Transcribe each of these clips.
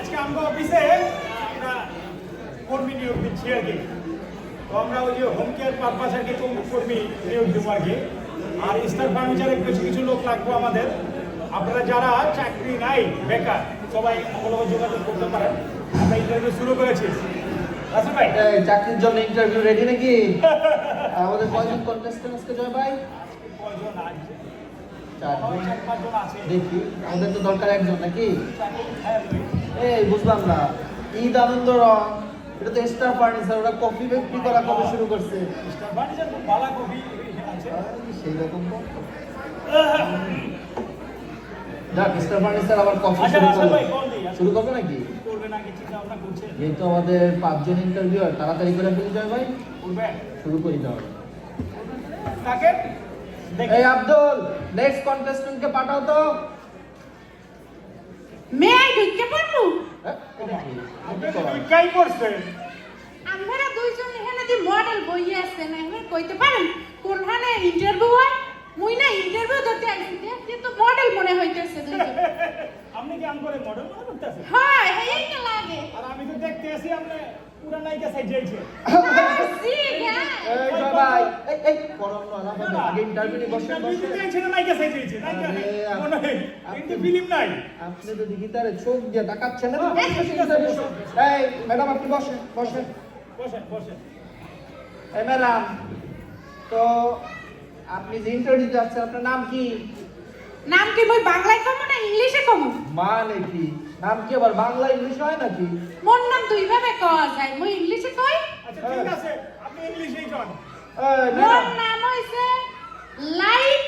আজকে আমরা অফিসে আমরা কর্মী নিয়োগ দিচ্ছি আর কি। তো আমরা ওই যে হোম কেয়ার পারপাস আর কি কর্মী নিয়োগ দেবো আর কি। আর স্টার ফার্নিচারের কিছু কিছু লোক লাগবে আমাদের। আপনারা যারা চাকরি নাই, বেকার, সবাই ভালোভাবে যোগাযোগ করতে পারেন। আমরা ইন্টারভিউ শুরু করেছি। আচ্ছা ভাই, চাকরির জন্য ইন্টারভিউ রেডি নাকি? আমাদের কয়জন কন্টেস্টেন্ট আজকে জয় ভাই? কয়জন আছে? 4 জন। 4-5 আছে। দেখি আমাদের তো দরকার একজন নাকি? হ্যাঁ, এই বুঝলাম না, ঈদ আনন্দ রং, এটা তো স্টার ফার্নিচার, ওরা কফি বিক্রি করা কবে শুরু করছে? স্টার ফার্নিচার খুব ভালো কবি আছে। সেই রকম তো যাক, স্টার ফার্নিচার আবার কফি আচ্ছা, শুরু আচ্ছা করবে। ভাই, কোন দিই? শুরু করবে নাকি? করবে নাকি চিন্তা ভাবনা করছে? যেহেতু আমাদের 5 জন ইন্টারভিউয়ার, তাড়াতাড়ি করে ফেলি জয় ভাই, করবে? শুরু করি তাহলে। তাকে এই আব্দুল, নেক্সট কন্টেস্টেন্টকে পাঠাও তো। মে আই ঢুকে পড়লু এটা কি? তুই কাই করছে? আমরা দুইজন এখানে দি মডেল বইয়ে আছে না, এখানে কইতে পারেন কোনখানে ইন্টারভিউ হয়? মুই না ইন্টারভিউ দিতে আইছি, দেখতে তো মডেল মনে হইতেছে দুইজন। আপনি কি আম করে মডেল মনে করতেছেন? হয় এই না লাগে আর আমি তো দেখতে আছি আপনি পুরা নায়িকা সাইজেছে। সি গায় এই জয় ভাই, এই করোনা না হবে, আগে ইন্টারভিউ বসে বসে। টেনশন নায়িকা সাইজেছে। নায়িকা আরে, মনে হয় কিন্তু ফিল্ম নাই। আপনি তো দেখি তারে চোখ দিয়ে তাকাচ্ছেন না। হ্যাঁ, এই ম্যাডাম, আপনি বসেন বসেন। বসেন বসেন। এই ম্যাডাম, তো আপনি যে ইন্টারভিউ যাচ্ছেন, আপনার নাম কি? নাম কি মই বাংলায় কমু না ইংলিশে কমু? মানে কি নাম কি? আবার বাংলা ইংলিশ হয় নাকি? মোর নাম দুই ভাবে কওয়া যায়, মই ইংলিশে কই, আচ্ছা ঠিক আছে, আপনি ইংলিশেই কন। এই মোর ম্যাডাম, নাম হইছে লাইট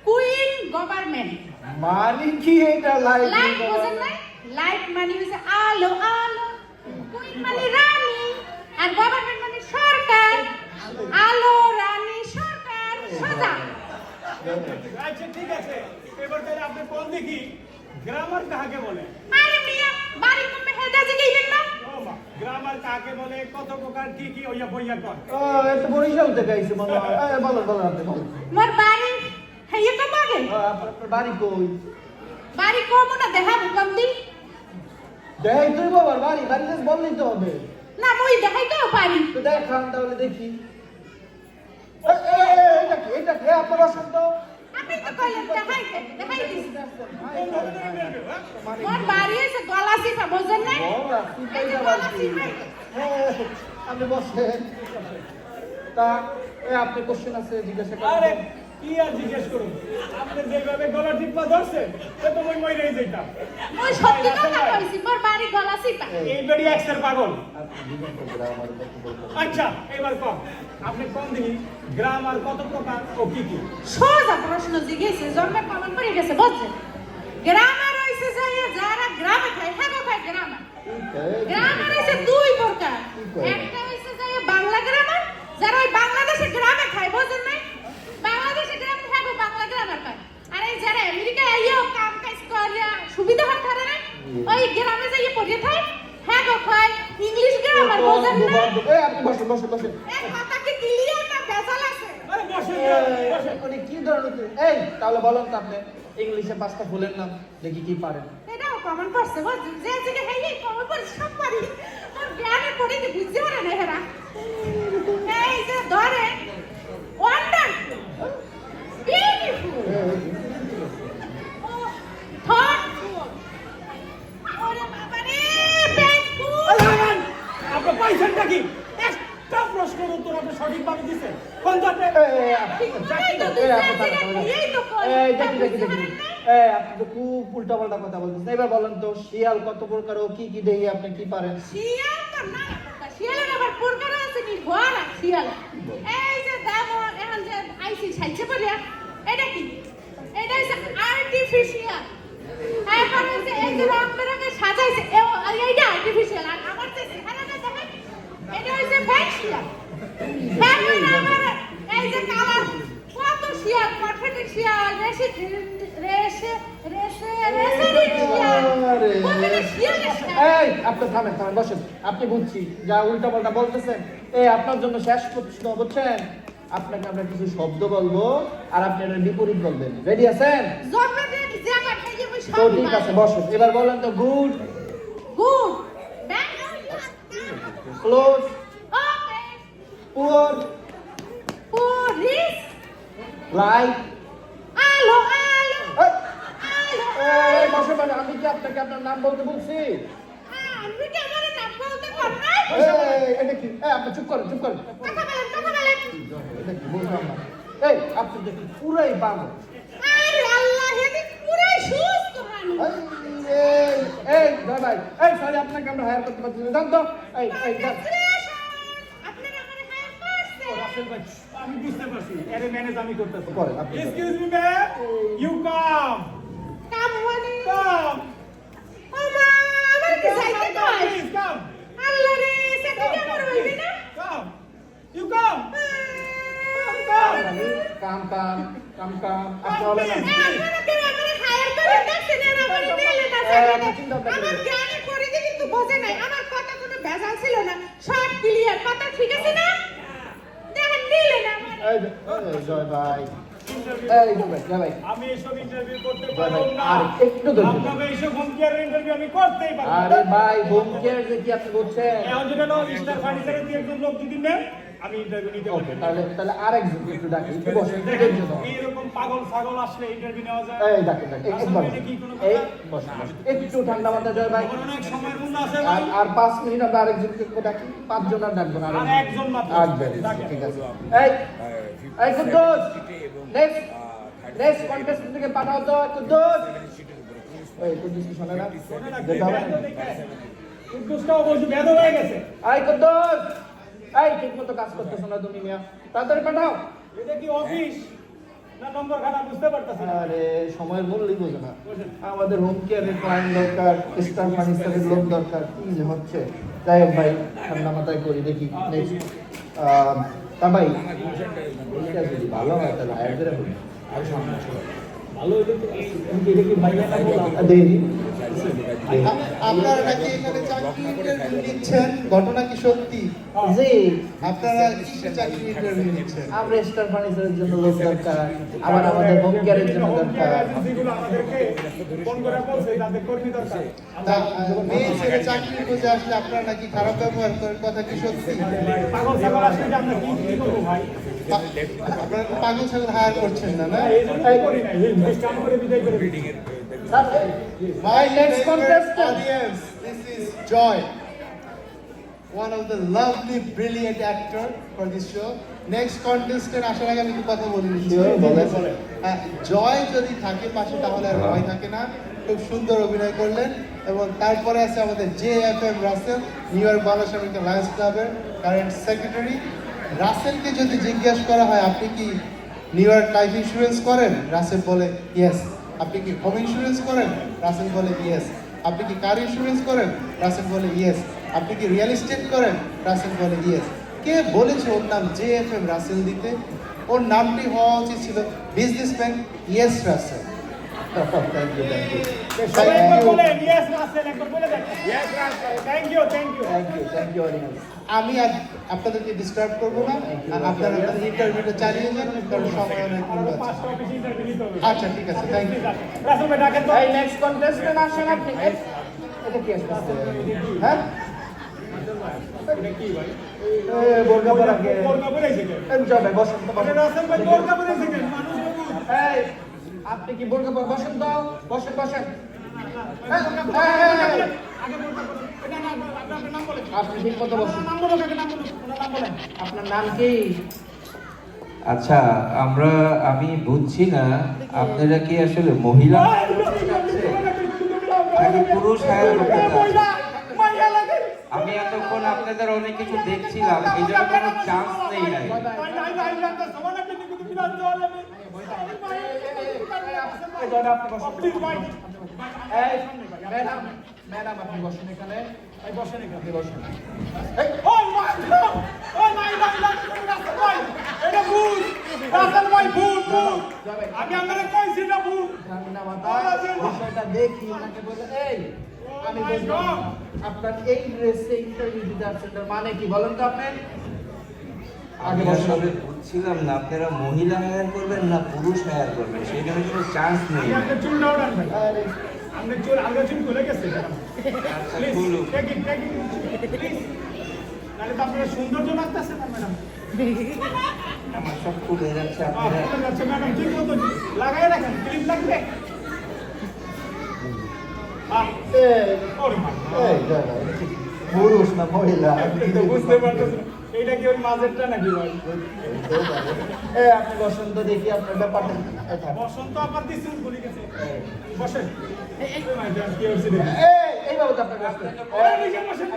কুইন গভর্নমেন্ট। মানে কি এটা? লাইট বোঝেন না? লাইট মানে হইছে আলো আলো, কুইন মানে রানী, আর গভর্নমেন্ট মানে সরকার। আলো রানী সরকার সোজা। আচ্ছা ঠিক আছে, এবার তাহলে আপনি কোন দেখি গ্রামার কাকে বলে? আরে মিয়া বাড়ি কমে হেদা জিগাইবেন না? ও মা, গ্রামার কাকে বলে, কত প্রকার, কি কি ওইয়া বইয়া কর। এত বরিশাল থেকে আইছে মনে হয়। বলেন বলেন, আপনি বলেন। মোর বাড়ি হেইয়া তো মাগে আপনার বাড়ি কই? বাড়ি কমু না দেখাবো কম দি দেখ তুই বাবার বাড়ি, বাড়ি জাস্ট বললেই তো হবে। না মই দেখাইতেও পারি। তো দেখান তাহলে দেখি। এটা কি? এটা কি? আপনার বসেন তো। আপনি তো কইলেন দেখাইতে, দেখাই দিছি। কোন ধরনের ইন্টারভিউ? হ্যাঁ, মোর বাড়ি হইছে গলাচিপা, বোঝেন না? বলা, এই যে শিখাইতে পারছি। গলাচিপা। আপনি বসেন। তা আপনি কোশ্চেন আছে জিজ্ঞাসা আরে করেন। কি আর জিজ্ঞেস করুন, আপনি যেভাবে গলা টিপা ধরছেন সে তো মই মইরেই যাইতাম। ওই সত্যি কথা কইছি, মোর বাড়ি গলাচিপা। এই বেড়ি এক্সের পাগল। আপনি জিজ্ঞাসা করবেন আমার কথা বলবেন। আচ্ছা এবার কম, আপনি কোন দেখি গ্রামার কত প্রকার ও কি কি? সোজা প্রশ্ন জিজ্ঞেসে জন্মে কমন করে গেছে, বুঝছেন? গ্রামার হইছে যে যারা গ্রামে খায়, হ্যাঁ গো খায় গ্রামার। গ্রামার হইছে দুই প্রকার। একটা হইছে যে বাংলা গ্রামার, যারা ওই বাংলাদেশে গ্রামে খায়, বুঝেন না? বাংলাদেশে গ্রামে হ্যাঁ গো বাংলা গ্রামার খায়। আর এই যারা আমেরিকায় আইয়াও কাম কাজ করিয়া সুবিধা হাত ধরে না, ওই গ্রামে যাইয়ে পড়িয়ে থাকে, হ্যাঁ গো খায় ইংলিশ গ্রামার, বুঝেন না? আপনি বসেন বসেন বসেন। এই কথা কি ক্লিয়ার না ভেজাল আছে? আরে বসেন বসেন। উনি কি ধরনের? এই তাহলে বলেন তো আপনি ইংলিশে 5টা ফুলের নাম দেখি কি পারেন। এটাও কমন পড়ছে, বুঝছেন? যে জায়গায় হেই এই কমন পড়ছে সব পারি। তোর জ্ঞানের পড়িতে বুঝতে পারে না হেরা। এই যে ধরে ওয়ান্ডারফুল, বিউটিফুল, থটফুল, ওরে বাবা রে পেইনফুল। আপনি পাইছেনটা কি? একটা প্রশ্নের উত্তর আপনি সঠিকভাবে দিছেন। কোন যাতে আপনি তো খুব উল্টাপাল্টা কথা বলতেছেন। এবার বলেন তো শিয়াল কত প্রকার ও কি কি দেখি আপনি কি পারেন? শিয়াল তো না, শিয়ালের আবার প্রকার আছে নি, ঘোড়া শিয়াল। এই যে দামন এখন যে আইসি ছাইছে বলিয়া, এটা কি? এটা হচ্ছে আর্টিফিশিয়াল। এখন হচ্ছে এই যে রং বেরঙে সাজাইছে, এইটা আর্টিফিশিয়াল। আর আমার যে চেহারাটা দেখেন, এটা হচ্ছে ফ্যাশিয়াল। এখন আমার এই যে কালার কত শিয়াল, পারফেক্ট শিয়াল, রেশে রেশে রেশে রেশে শিয়াল। কোনটা শিয়ালের শিয়াল? এই আপনি থামেন থামেন, বসেন। আপনি বুঝছি যা উল্টাপাল্টা বলতেছেন। আপনার জন্য শেষ প্রশ্ন, বুঝছেন? আপনাকে আমরা কিছু শব্দ বলবো আর আপনি এর বিপরীত বলবেন। রেডি আছেন? জন্মদিন জায়গা থেকে ওই তো ঠিক আছে, বসুন। এবার বলেন তো good Good. Bad. Close. Okay. Poor. Poor. Rich. Right. Alo, alo. এই, Alo. এই, বসে বসে, আমি কি আপনাকে আপনার নাম বলতে বলছি? আমি কি আমার নাম বলতে পারি না? এটা কি? আপনি চুপ করেন, চুপ করেন। কথা বলেন, কথা বলেন। এটা কি বুঝলাম না। এই, আপনি দেখি পুরাই পাগল। আরে আল্লাহ, এদিক পুরাই সুস্থ মানুষ। জয় ভাই, sorry, আপনাকে আমরা hire করতে পারছি না। যান তো। যান। আপনারা আমারে হায়ার করছেন। রাসেল ভাই, আমি বুঝতে পারছি এর ম্যানেজ আমি করতেছি। করেন, আপনি করেন। Excuse me ma'am, you come come মানে কাম ওমা, আমার কি যাইতে কয়? প্লিজ কাম আল্লাহ রে, সেটা কি আমার হইবে না? কাম ইউ কাম আপনি বলেন না। আপনারা কেউ আমারে হায়ার করে দেখছেন আর আমারে দিলেন না, আপনি চিন্তা ভাবনা আমার করেন। জ্ঞানে পরিধি কিন্তু বোঝে নাই। আমার কথা কোনো ভেজাল ছিল না। সব ক্লিয়ার, কথা ঠিক আছে না? দেখেন দিলেন আমারে। জয় ভাই, জয় ভাই। আমি এসব ইন্টারভিউ করতে ভাই, পারবো না। আর একটু ধৈর্য ধরুন। আপনাকে এসব হোম কেয়ার ইন্টারভিউ আমি করতেই পারবো আরে না। ভাই, হোম কেয়ার যে কি আপনি বলছেন? এখন যেটা হলো স্টার ফার্নিচারের দিয়ে একজন লোক যদি নেন, আমি ইন্টারভিউ নিতে ওকে, পারবো। তাহলে আরেকজন একটু ডাকি, একটু বসেন, একটু দেখেন, ধৈর্য ধরুন। এইরকম পাগল ছাগল আসলে ইন্টারভিউ নেওয়া যায়। ডাকেন, একবার বসেন। বসেন, একটু ঠান্ডা মাথা জয় ভাই। আমার অনেক সময়ের মূল্য আছে আর ভাই। আর 5 মিনিট আমরা আরেকজনকে ডাকি, 5 জন আর ডাকবো না। আর একজন মাত্র। ডাকেন। ঠিক আছে। কুদ্দুস, নেক্সট কন্টেস্টেন্ট থেকে পাঠাও তো কুদ্দুস। কুদ্দুস কি শোনে না? শোনে না, যেতে হবে না? কুদ্দুসটাও বলছি বেদ হয়ে গেছে। কুদ্দুস, ঠিক মতো কাজ করতেছো না তুমি মিয়া, তাড়াতাড়ি পাঠাও। এটা কি অফিস না নম্বর খানা বুঝতে পারতেছি না। আরে সময়ের মূল্যই বোঝে না। আমাদের হোম কেয়ারের ক্লায়েন্ট দরকার, স্টার ফার্নিচারের লোক দরকার, কি যে হচ্ছে। যাই হোক ভাই, ঠান্ডা মাথায় করি, দেখি নেক্সট। তা ভাই, এইটা যদি ভালো হয় তাহলে হায়ার করে বলি। আর সামনে আসো। ভালো হইলে তো এটা কি ভাইয়া না বলা? দেখি। আপনারা নাকি এখানে চাকরি ইন্টারভিউ নিচ্ছেন, ঘটনা কি সত্যি? জি, আপনারা কিসের চাকরি ইন্টারভিউ নিচ্ছেন? আমরা স্টার ফার্নিচারের জন্য লোক দরকার, আবার আমাদের হোম কেয়ারের জন্য দরকার। এজেন্সিগুলো আমাদেরকে ফোন করে বলছে তাদের কর্মী দরকার। তা মেয়ে ছেলে চাকরির খোঁজে আসলে আপনারা নাকি খারাপ ব্যবহার করেন, কথা কি সত্যি? পাগল ছাগল আসলে যে আমরা কি করবো ভাই? আপনারা তো পাগল ছাগল হায়ার করছেন না, না? এই জন্য করি না, এই কাম করে বিদায় করে দিই। My next favorite contestant. audience, this is Joy, one of the lovely, brilliant actor for this show. Next contestant আসার আগে আমি একটু কথা বলে নিচ্ছি। Sure, বলেন। জয় যদি থাকে পাশে তাহলে আর ভয় থাকে না। খুব সুন্দর অভিনয় করলেন। এবং তারপরে আছে আমাদের JFM Russell, New York Bangladesh American Lions ক্লাবের কারেন্ট সেক্রেটারি। রাসেলকে যদি জিজ্ঞেস করা হয় আপনি কি নিউ ইয়র্ক লাইফ ইন্স্যুরেন্স করেন, রাসেল বলে ইয়েস। আপনি কি হোম ইন্স্যুরেন্স করেন, রাসেল বলে ইয়েস। আপনি কি কার ইন্স্যুরেন্স করেন, রাসেল বলে ইয়েস। আপনি কি রিয়েল এস্টেট করেন, রাসেল বলে ইয়েস। কে বলেছে ওর নাম JFM রাসেল দিতে? ওর নামটি হওয়া উচিত ছিল businessman yes Russell. Thank you, thank you, সবাই একবার বলেন, yes রাসেল, একবার বলে দেন। Yes Russell, thank you, thank you. Thank you very much. আমি আর আপনাদেরকে ডিস্টার্ব করবো না, আর আপনারা আপনাদের ইন্টারভিউটা চালিয়ে যান, কারণ সময় অনেক কম আরো আছে। 5টা অফিসে ইন্টারভিউ নিতে হবে। আচ্ছা ঠিক আছে, থ্যাংক ইউ। রাসেল ভাই ডাকেন তো। নেক্সট কন্টেস্টেন্ট আসেন আপনি। এটা কি আসছে? হ্যাঁ, এটা কি ভাই? বোরকা পরা কে? বোরকা পরে এসে কেন? জয় ভাই, বসেন তো, আরে বসেন। রাসেল ভাই বোরকা পরে এসে কেন? মানুষ বাবু। এই, আপনি কি বোরকা পরা? বসেন তো, বসেন, বসেন। আগে বোরকা পরে। এটা না, আপনার নাম বলেন। আপনি ঠিক মতো বসেন। নাম বলো, কাকে নাম বলো? ওনার নাম বলেন। আপনার নাম কি? আচ্ছা, আমি বুঝছি না আপনারা কি আসলে মহিলা নাকি পুরুষ হায়ার করতে চাচ্ছেন? আমি এতক্ষণ আপনাদের অনেক কিছু দেখছিলাম, এই জন্য কোনো চান্স নেই নাই। এই জয় ভাই, আপনি বসেন। এই, ম্যাডাম, ম্যাডাম আপনি বসেন এখানে। আপনি বসেন। আমি আপনাদের কইছি না ভূত। ঠান্ডা মাথায় বিষয়টা দেখি, ওনাকে বলে, এই, আমি Oh my বুঝলাম God! না। আপনার এই ড্রেসে ইন্টারভিউ দিতে আসছেন, তার মানে কি বলেন তো আপনি? আমি আসলে বুঝছিলাম না আপনারা মহিলা হায়ার করবেন না পুরুষ হায়ার করবেন, সেই জন্য কোনো চান্স নেই। আপনার চুলটা ওঠান ভাই। আরে, আপনার চুল আলগা চুল খুলে গেছে ম্যাডাম আচ্ছা, প্লিজ খুলুক। টেক ইট প্লিজ তাহলে তো আপনার সৌন্দর্য লাগতেছে না ম্যাডাম আমার সব খুলে যাচ্ছে আপনারা আপনার কাছে ম্যাডাম ঠিক মতো লাগাই রাখেন ক্লিপ লাগবে ওরে মা এই দাদা, এটা কি পুরুষ না মহিলা? আপনি তো বুঝতে পারতেছেন এইটা কি ওই মাঝেরটা নাকি ভাই আপনি বসেন তো দেখি আপনার ব্যাপারটা বসন্ত আবার দিয়ে চুল খুলে গেছে বসেন ম্যাডাম কি হচ্ছে দেখুন এই বাবু তো আপনার বসতে নিচে বসেন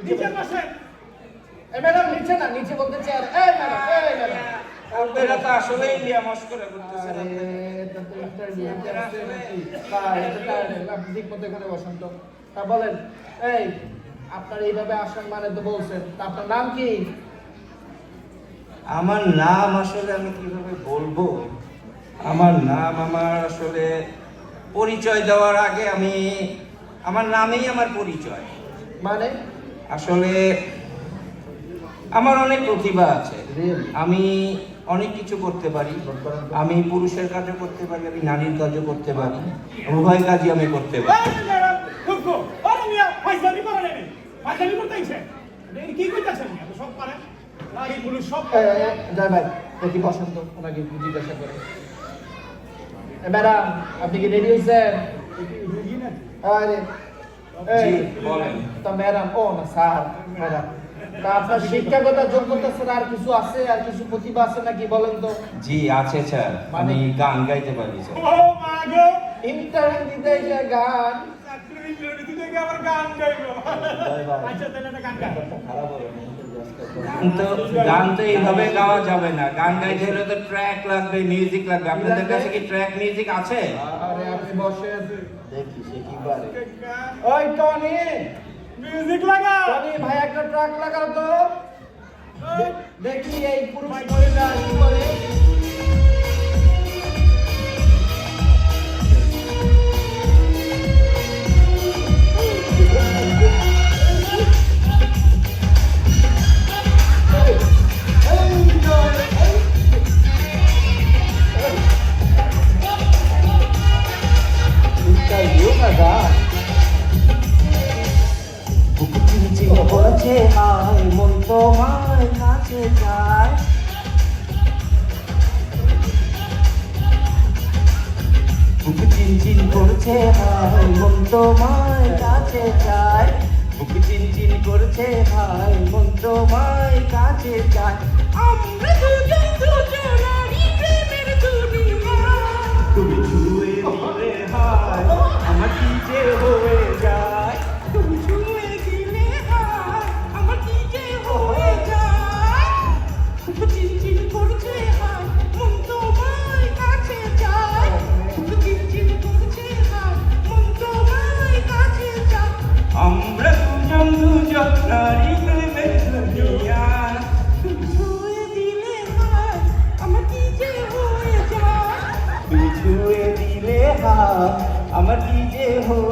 নিচে বসেন ম্যাডাম নিচে না, নিচে বলতে চেয়ার। এই ম্যাডাম, এই ম্যাডাম, আপনারা তো আসলে ইন্ডিয়া মস্করা করতেছেন আরে এটা তো ইন্টারভিউ আছে নাকি? আপনি ঠিক মতো এখানে বসেন তো। তা বলেন, এই আপনার এইভাবে আসার মানে তো বলছেন, তা আপনার নাম কি? আমার নাম আসলে আমি কিভাবে বলবো আমার নাম আমার আসলে পরিচয় দেওয়ার আগে আমি আমার নামেই আমার পরিচয় মানে আসলে আমার অনেক প্রতিভা আছে Really? আমি অনেক কিছু করতে পারি আমি পুরুষের কাজও করতে পারি আমি নারীর কাজও করতে পারি উভয় কাজই আমি করতে পারি এই ম্যাডাম খুব আরে মিয়া ফাইজলামি করেন এই ফাইজলামি করতেইছে এই কি কইতাছেন এত সব পারেন নারী পুরুষ সব জয় ভাই, দেখি বসেন তো, ওনাকে একটু জিজ্ঞাসা করে। ম্যাডাম, আপনি কি রেডি হয়েছেন? রুগী নাকি আরে জি, এই বলেন। তো ম্যাডাম, ও না স্যার, ম্যাডাম, তা আপনার শিক্ষাগত যোগ্যতা স্যার আর কিছু আছে, আর কিছু প্রতিভা আছে নাকি বলেন তো? জি আছে স্যার আমি গান গাইতে পারি স্যার ও মা গো ইন্টারভিউ দিতে এসে গান। চাকরি ইন্টারভিউ দিতে গিয়ে আবার গান গাইবো আচ্ছা তাহলে একটা গান গাই গান তো এইভাবে গাওয়া যাবে না গান গাইতে হলে তো ট্র্যাক লাগবে মিউজিক লাগবে আপনাদের কাছে কি ট্র্যাক মিউজিক আছে আরে আপনি বসেন, দেখি সে কি পারে। ওই টনি, মিউজিক লাগা টনি ভাই একটা ট্রাক লাগাও তো, দেখি এই পুরুষ মহিলা কি করে। ইন্টারভিউ না গান। বুক চিনচিন করছে হায় মন তোমার কাছে যায় বুক চিনচিন করছে হায় মন তোমার কাছে যায় বুক চিনচিন করছে হায় মন তোমার কাছে যায় আমরা দুজন দুজনারই প্রেমের দুনিয়া তুমি ছুঁয়ে দিলে হায় আমার কি যে হয়ে যায় তুমি ছুঁয়ে দিলে হায় আমার কি যে হয়ে যায় খুব চিনচিন করছে হায় মন তোমার কাছে যায় খুব চিনচিন করছে হায় মন তোমার কাছে যায় আমরা দুজন দুজন নারী প্রেমের দুনিয়া তুমি ছুঁয়ে দিলে হায় আমার কি যে হয়ে যায় তুমি ছুঁয়ে দিলে হায় আমার কি যে হয়ে